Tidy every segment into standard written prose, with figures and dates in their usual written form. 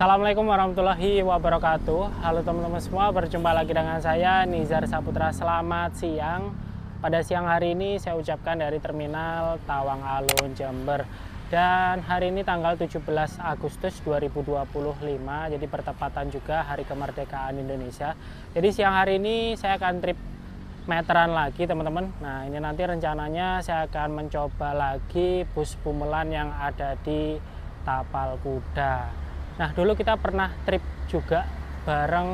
Assalamualaikum warahmatullahi wabarakatuh. Halo teman-teman semua, berjumpa lagi dengan saya Nizar Saputra. Selamat siang. Pada siang hari ini saya ucapkan dari Terminal Tawang Alun, Jember. Dan hari ini tanggal 17 Agustus 2025, jadi bertepatan juga Hari Kemerdekaan Indonesia. Jadi siang hari ini saya akan trip meteran lagi teman-teman. Nah ini nanti rencananya saya akan mencoba lagi bus Bumelan yang ada di Tapal Kuda. Nah dulu kita pernah trip juga bareng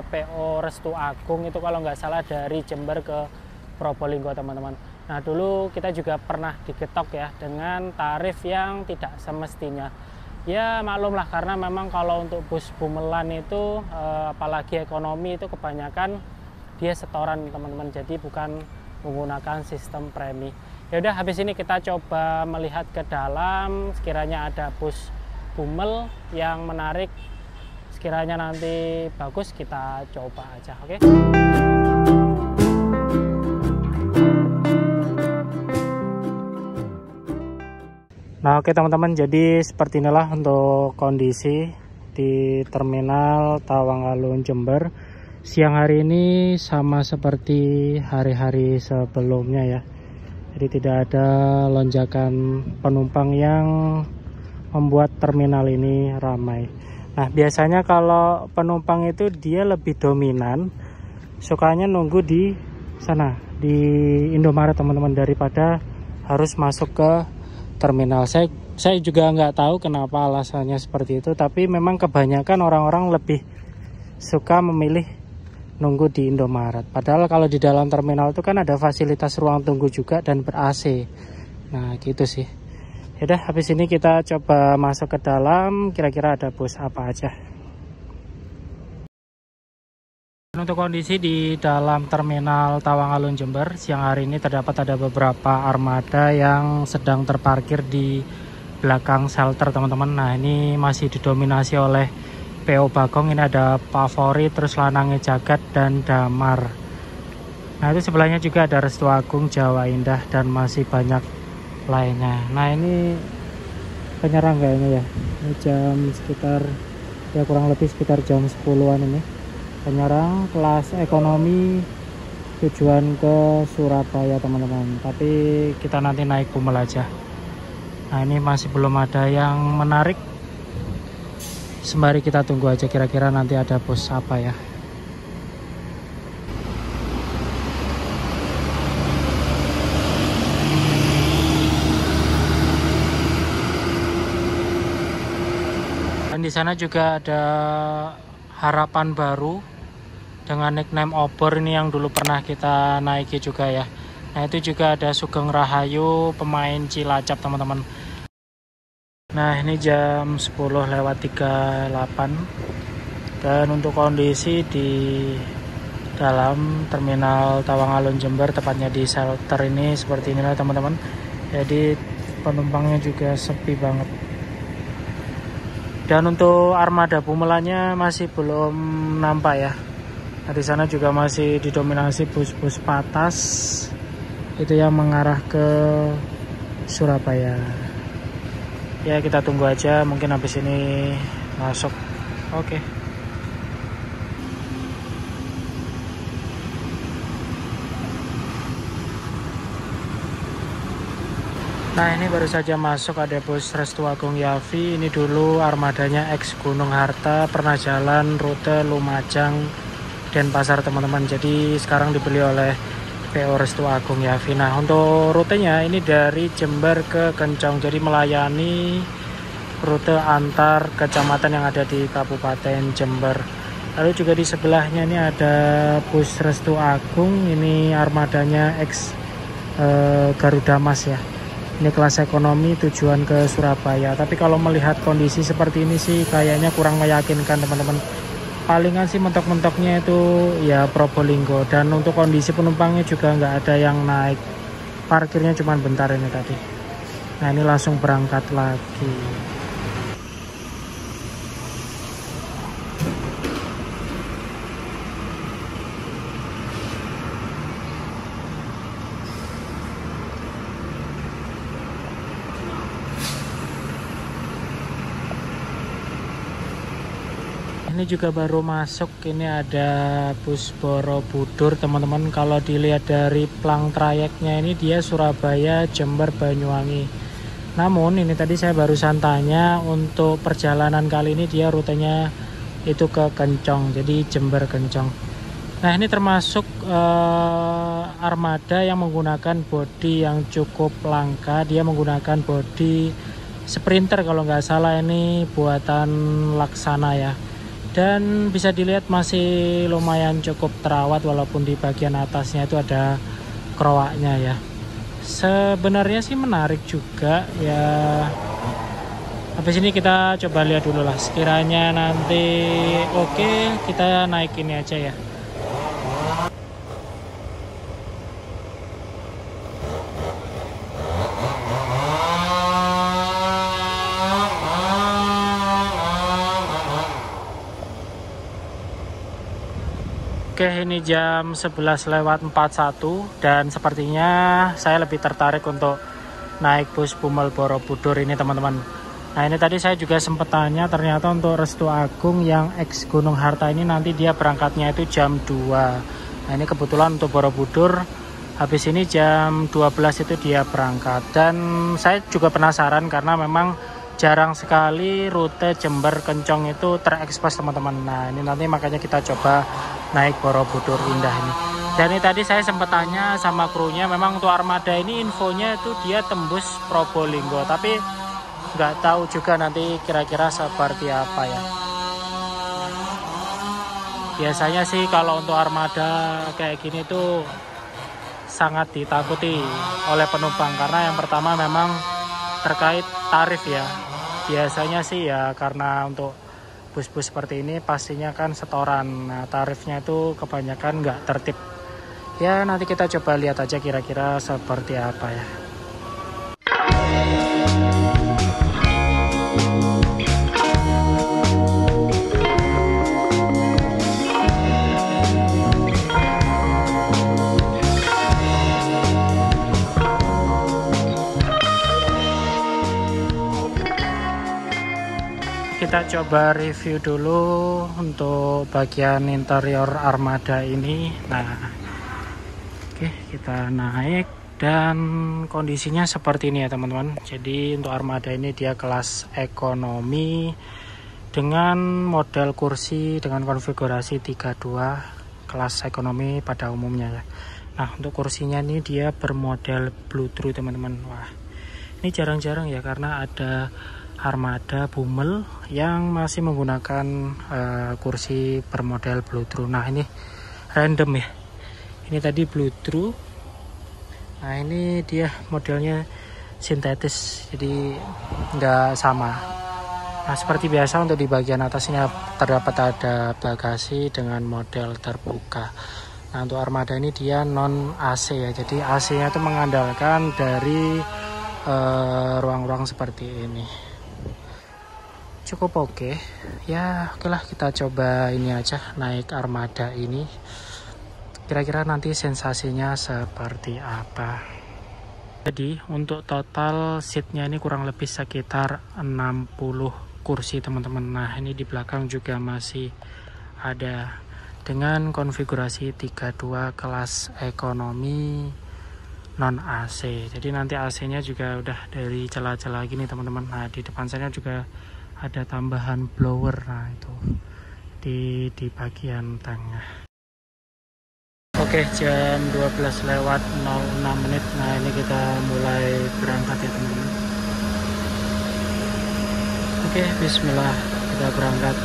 PO Restu Agung itu kalau nggak salah dari Jember ke Probolinggo teman-teman. Nah dulu kita juga pernah digetok ya dengan tarif yang tidak semestinya. Ya maklumlah karena memang kalau untuk bus Bumelan itu apalagi ekonomi itu kebanyakan dia setoran teman-teman, jadi bukan menggunakan sistem premi. Ya udah, habis ini kita coba melihat ke dalam, sekiranya ada bus Bumel yang menarik, sekiranya nanti bagus kita coba aja, oke? Nah oke teman-teman, jadi seperti inilah untuk kondisi di Terminal Tawang Alun, Jember. Siang hari ini sama seperti hari-hari sebelumnya ya. Jadi tidak ada lonjakan penumpang yang membuat terminal ini ramai. Nah biasanya kalau penumpang itu dia lebih dominan sukanya nunggu di sana, di Indomaret teman-teman, daripada harus masuk ke terminal. Saya juga nggak tahu kenapa alasannya seperti itu, tapi memang kebanyakan orang-orang lebih suka memilih nunggu di Indomaret. Padahal kalau di dalam terminal itu kan ada fasilitas ruang tunggu juga dan ber-AC. Nah gitu sih. Yaudah, habis ini kita coba masuk ke dalam, kira-kira ada bus apa aja. Untuk kondisi di dalam Terminal Tawang Alun, Jember, siang hari ini terdapat ada beberapa armada yang sedang terparkir di belakang shelter teman-teman. Nah ini masih didominasi oleh PO Bagong. Ini ada Favorit, terus Lanange Jagat dan Damar. Nah itu sebelahnya juga ada Restu Agung, Jawa Indah, dan masih banyak lainnya. Nah ini penyerang kayaknya ya. Ini jam sekitar ya kurang lebih sekitar jam 10-an ini. Penyerang kelas ekonomi tujuan ke Surabaya teman-teman. Tapi kita nanti naik Bumel aja. Nah ini masih belum ada yang menarik. Sembari kita tunggu aja kira-kira nanti ada bus apa ya. Dan di sana juga ada Harapan Baru dengan nickname Obor, ini yang dulu pernah kita naiki juga ya. Nah itu juga ada Sugeng Rahayu, pemain Cilacap teman-teman. Nah ini jam 10:38. Dan untuk kondisi di dalam Terminal Tawang Alun, Jember, tepatnya di shelter ini seperti inilah teman-teman. Jadi penumpangnya juga sepi banget. Dan untuk armada Bumelannya masih belum nampak ya. Nah, di sana juga masih didominasi bus-bus Patas itu yang mengarah ke Surabaya. Ya kita tunggu aja, mungkin habis ini masuk. Oke. Nah ini baru saja masuk, ada bus Restu Agung Yavi. Ini dulu armadanya ex Gunung Harta, pernah jalan rute Lumajang Denpasar teman-teman. Jadi sekarang dibeli oleh PO Restu Agung Yavi. Nah untuk rutenya ini dari Jember ke Kencong, jadi melayani rute antar kecamatan yang ada di Kabupaten Jember. Lalu juga di sebelahnya ini ada bus Restu Agung, ini armadanya ex Garuda Mas ya. Ini kelas ekonomi tujuan ke Surabaya. Tapi kalau melihat kondisi seperti ini sih kayaknya kurang meyakinkan teman-teman. Palingan sih mentok-mentoknya itu ya Probolinggo. Dan untuk kondisi penumpangnya juga nggak ada yang naik. Parkirnya cuma bentar ini tadi. Nah ini langsung berangkat lagi. ini juga baru masuk. Ini ada bus Borobudur teman-teman. Kalau dilihat dari plang trayeknya ini dia Surabaya, Jember, Banyuwangi. Namun ini tadi saya barusan tanya, untuk perjalanan kali ini dia rutenya itu ke Kencong, jadi Jember Kencong. Nah ini termasuk armada yang menggunakan bodi yang cukup langka. Dia menggunakan bodi Sprinter kalau nggak salah, ini buatan Laksana ya. Dan bisa dilihat masih lumayan cukup terawat, walaupun di bagian atasnya itu ada kroaknya ya. Sebenarnya sih menarik juga ya. Habis ini kita coba lihat dulu lah, sekiranya nanti oke, kita naik ini aja ya. Oke, ini jam 11:41 dan sepertinya saya lebih tertarik untuk naik bus Bumel Borobudur ini teman-teman. Nah ini tadi saya juga sempat tanya, ternyata untuk Restu Agung yang ex Gunung Harta ini nanti dia berangkatnya itu jam 2. Nah ini kebetulan untuk Borobudur habis ini jam 12 itu dia berangkat. Dan saya juga penasaran karena memang jarang sekali rute Jember Kencong itu terekspos teman-teman. Nah ini nanti makanya kita coba naik Borobudur indah ini. Dan ini tadi saya sempat tanya sama krunya, memang untuk armada ini infonya itu dia tembus Probolinggo, tapi nggak tahu juga nanti kira-kira seperti apa ya. Biasanya sih kalau untuk armada kayak gini tuh sangat ditakuti oleh penumpang, karena yang pertama memang terkait tarif ya. Biasanya sih ya karena untuk bus-bus seperti ini pastinya kan setoran. Nah tarifnya itu kebanyakan nggak tertib. Ya nanti kita coba lihat aja kira-kira seperti apa ya. Kita coba review dulu untuk bagian interior armada ini. Nah, oke, kita naik dan kondisinya seperti ini ya teman-teman. Jadi untuk armada ini dia kelas ekonomi dengan model kursi dengan konfigurasi 32, kelas ekonomi pada umumnya ya. Nah, untuk kursinya ini dia bermodel Bluetooth teman-teman. Wah, ini jarang-jarang ya karena ada armada Bumel yang masih menggunakan kursi bermodel Bluetooth. Nah ini random ya, ini tadi Bluetooth. Nah ini dia modelnya sintetis, jadi nggak sama. Nah seperti biasa untuk di bagian atasnya terdapat ada bagasi dengan model terbuka. Nah untuk armada ini dia non AC ya, jadi AC nya itu mengandalkan dari ruang-ruang seperti ini. Cukup oke ya. Oke lah, kita coba ini aja naik armada ini, kira-kira nanti sensasinya seperti apa. Jadi untuk total seatnya ini kurang lebih sekitar 60 kursi teman-teman. Nah ini di belakang juga masih ada dengan konfigurasi 32 kelas ekonomi non AC. Jadi nanti AC nya juga udah dari celah-celah gini teman-teman. Nah di depan sana juga ada tambahan blower, nah itu di bagian tengah. Oke, jam 12:06. Nah ini kita mulai berangkat ya teman-teman. Oke, bismillah, kita berangkat.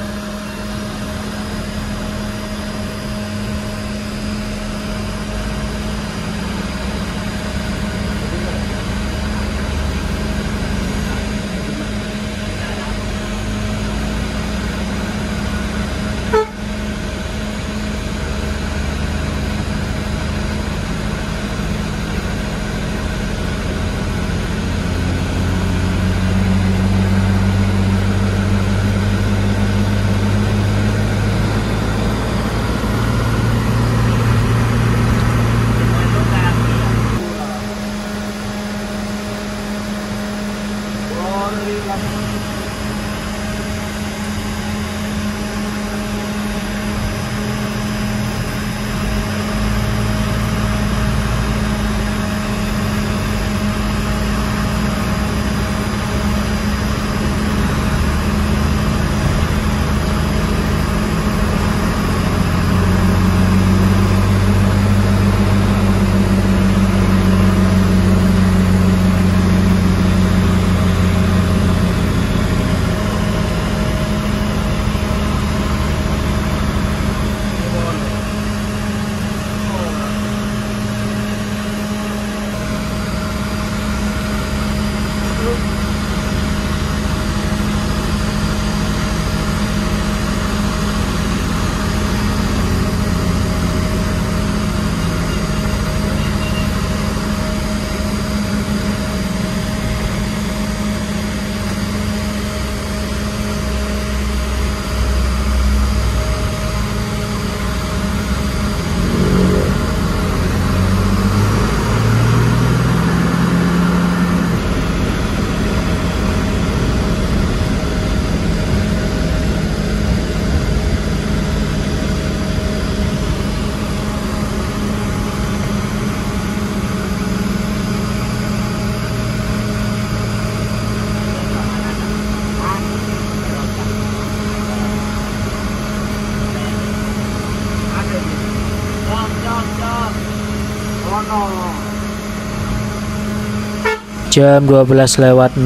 Jam 12:16.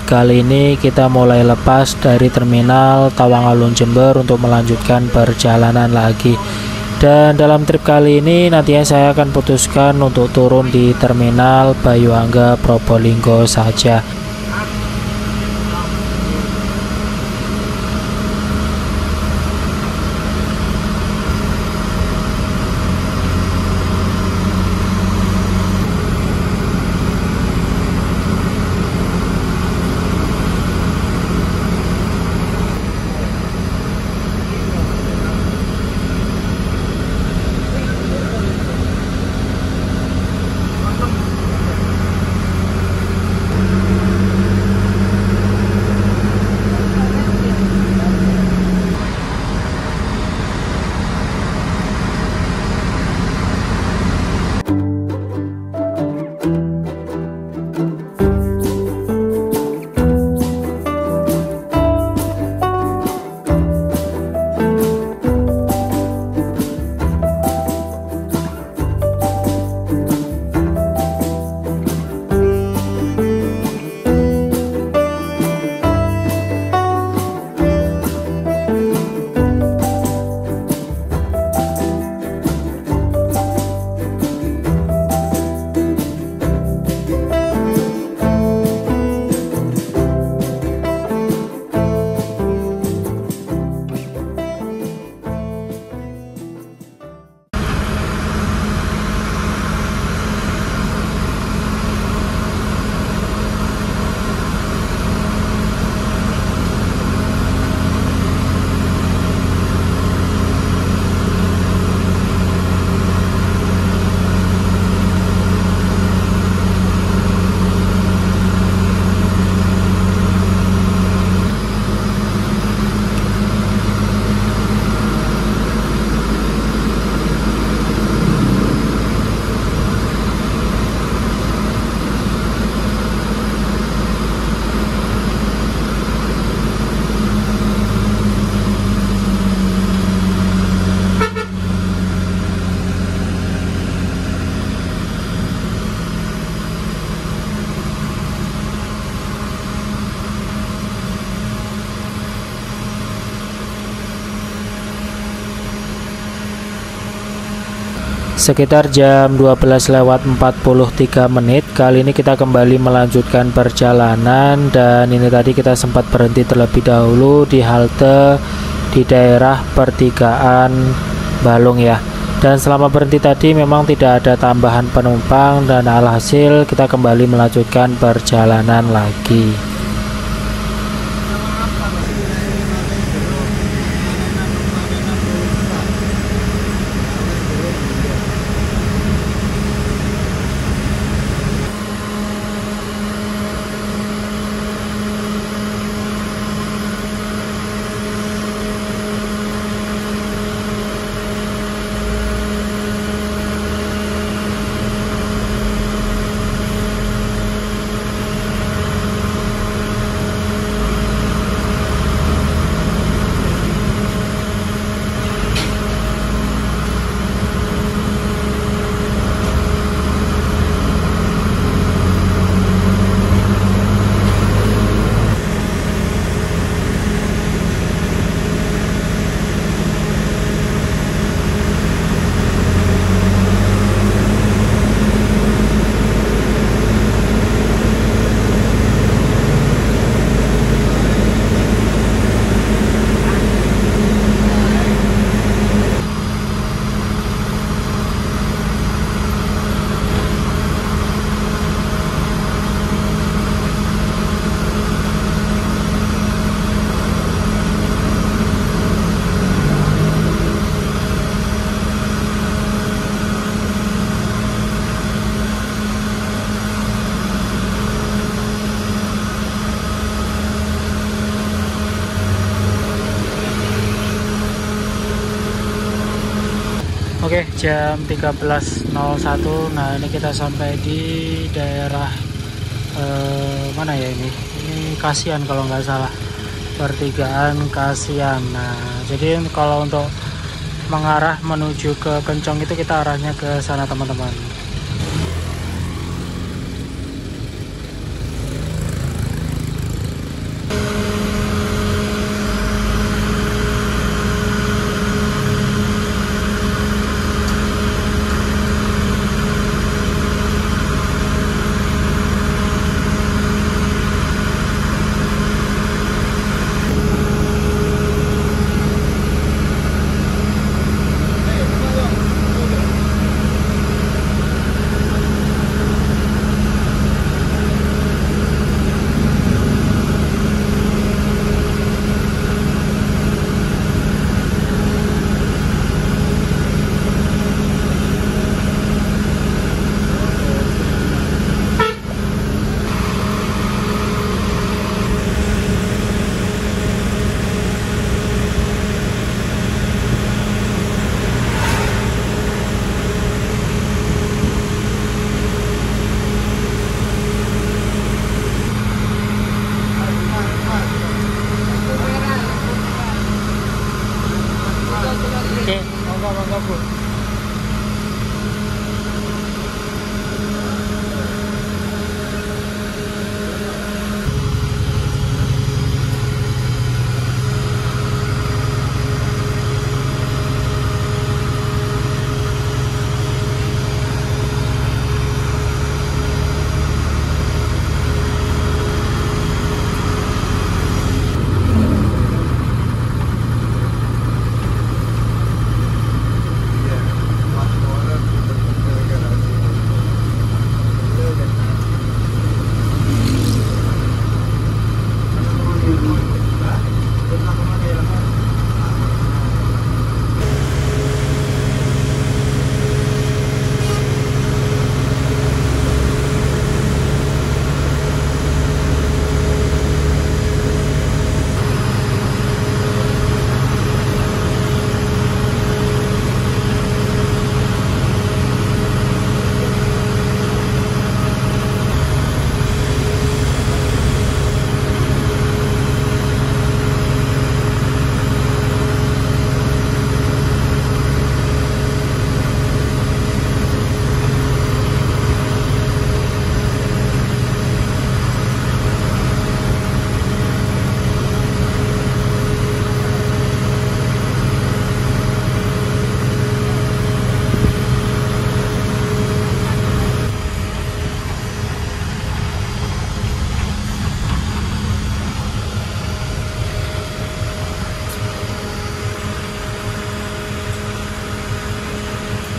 Kali ini kita mulai lepas dari terminal Tawang Alun Jember untuk melanjutkan perjalanan lagi. Dan dalam trip kali ini nantinya saya akan putuskan untuk turun di terminal Bayuangga Probolinggo saja. Sekitar jam 12:43. Kali ini kita kembali melanjutkan perjalanan, dan ini tadi kita sempat berhenti terlebih dahulu di halte di daerah pertigaan Balung ya. Dan selama berhenti tadi memang tidak ada tambahan penumpang, dan alhasil kita kembali melanjutkan perjalanan lagi. Oke, jam 13.01. Nah, ini kita sampai di daerah mana ya ini? Ini Kasihan kalau nggak salah. Pertigaan Kasihan. Nah, jadi kalau untuk mengarah menuju ke Kencong itu kita arahnya ke sana, teman-teman.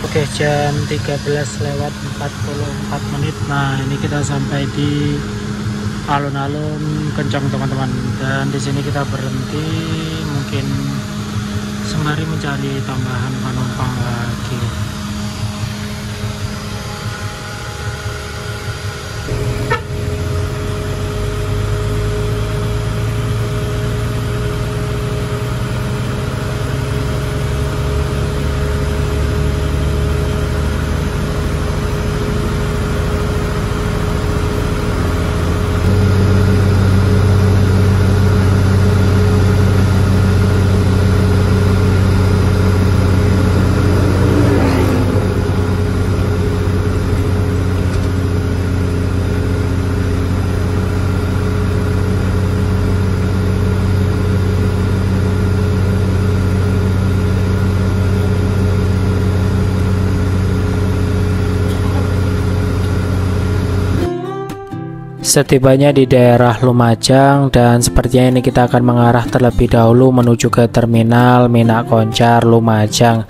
Oke, jam 13:44. Nah, ini kita sampai di alun-alun Kencang teman-teman, dan di sini kita berhenti mungkin sembari mencari tambahan penumpang lagi. Setibanya di daerah Lumajang, dan sepertinya ini kita akan mengarah terlebih dahulu menuju ke terminal Minak Koncar Lumajang.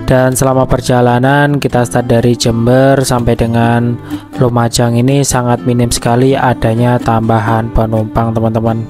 Dan selama perjalanan kita start dari Jember sampai dengan Lumajang ini sangat minim sekali adanya tambahan penumpang teman-teman.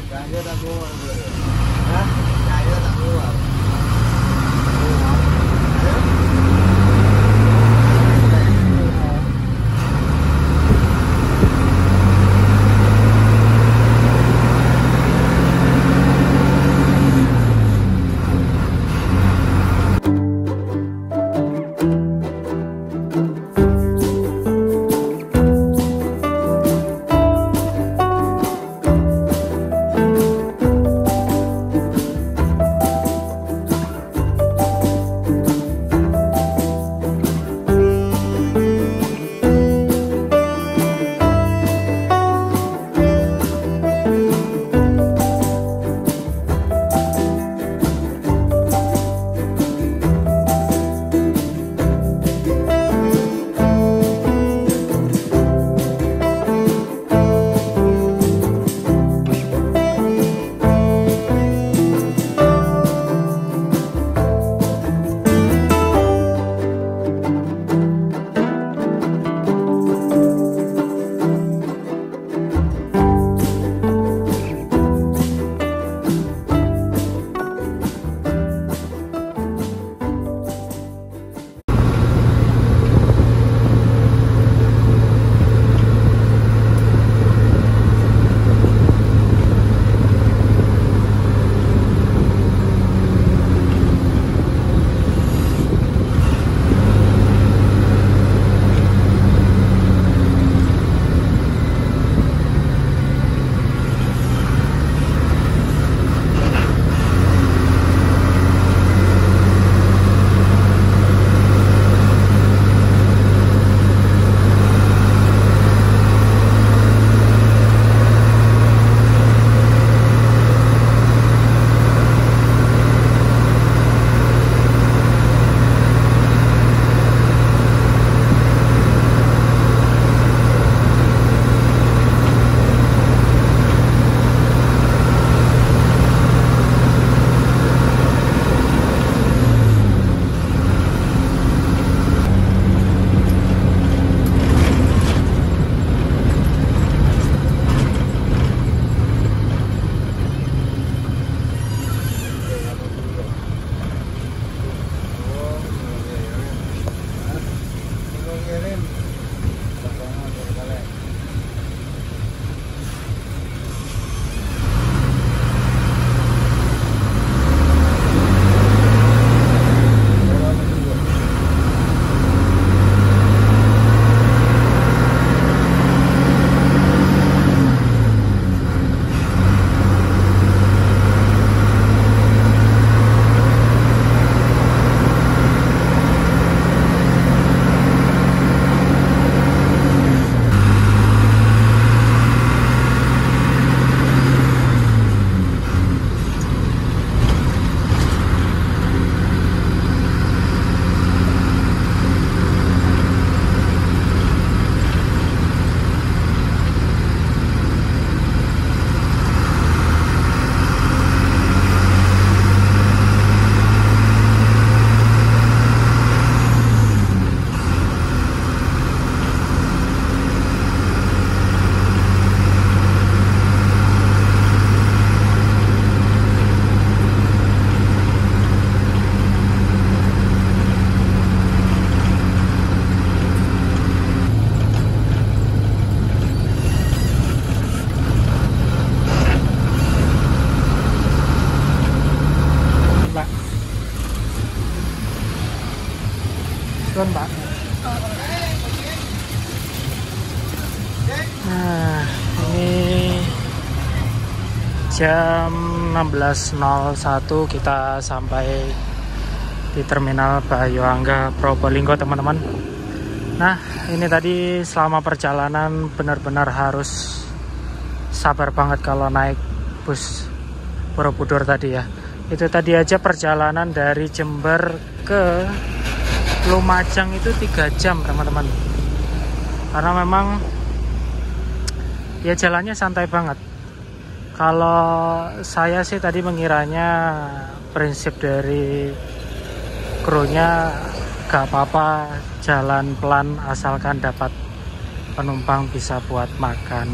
Kayaknya tak keluar. Hah? Kayaknya tak keluar. Tuan Pak. Nah, ini jam 16.01 kita sampai di Terminal Bayuangga Probolinggo, teman-teman. Nah, ini tadi selama perjalanan benar-benar harus sabar banget kalau naik bus Borobudur tadi ya. Itu tadi aja perjalanan dari Jember ke Lumajang itu 3 jam, teman-teman. Karena memang ya jalannya santai banget. Kalau saya sih tadi mengiranya prinsip dari krunya gak apa-apa jalan pelan asalkan dapat penumpang bisa buat makan.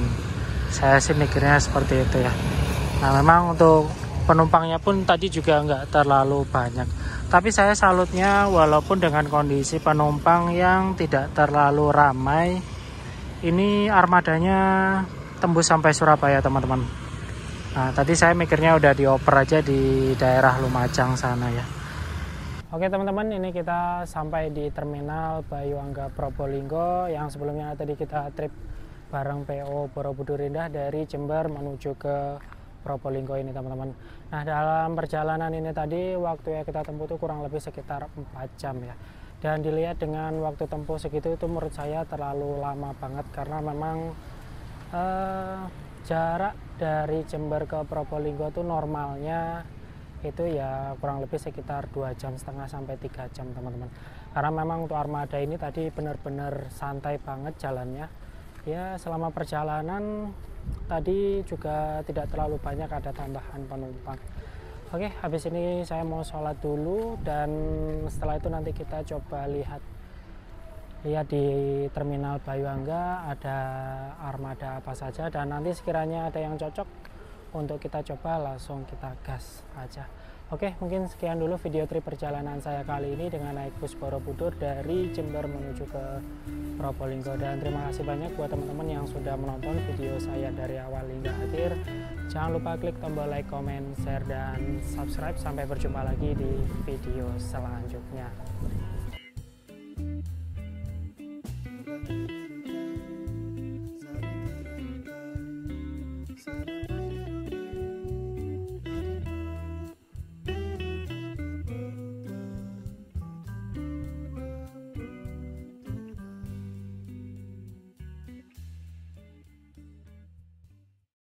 Saya sih mikirnya seperti itu ya. Nah memang untuk penumpangnya pun tadi juga nggak terlalu banyak, tapi saya salutnya walaupun dengan kondisi penumpang yang tidak terlalu ramai, ini armadanya tembus sampai Surabaya teman-teman. Nah tadi saya mikirnya udah dioper aja di daerah Lumajang sana ya. Oke teman-teman, ini kita sampai di terminal Bayuangga Probolinggo yang sebelumnya tadi kita trip bareng PO Borobudur Indah dari Jember menuju ke Probolinggo ini teman-teman. Nah dalam perjalanan ini tadi waktu yang kita tempuh itu kurang lebih sekitar 4 jam ya. Dan dilihat dengan waktu tempuh segitu itu menurut saya terlalu lama banget, karena memang jarak dari Jember ke Probolinggo itu normalnya itu ya kurang lebih sekitar 2,5 jam sampai 3 jam teman-teman. Karena memang untuk armada ini tadi benar-benar santai banget jalannya. Ya selama perjalanan tadi juga tidak terlalu banyak ada tambahan penumpang. Oke, habis ini saya mau sholat dulu, dan setelah itu nanti kita coba lihat di terminal Bayuangga ada armada apa saja, dan nanti sekiranya ada yang cocok untuk kita coba langsung kita gas aja. Oke, mungkin sekian dulu video trip perjalanan saya kali ini dengan naik bus Borobudur dari Jember menuju ke Probolinggo. Dan terima kasih banyak buat teman-teman yang sudah menonton video saya dari awal hingga akhir. Jangan lupa klik tombol like, comment, share, dan subscribe. Sampai berjumpa lagi di video selanjutnya.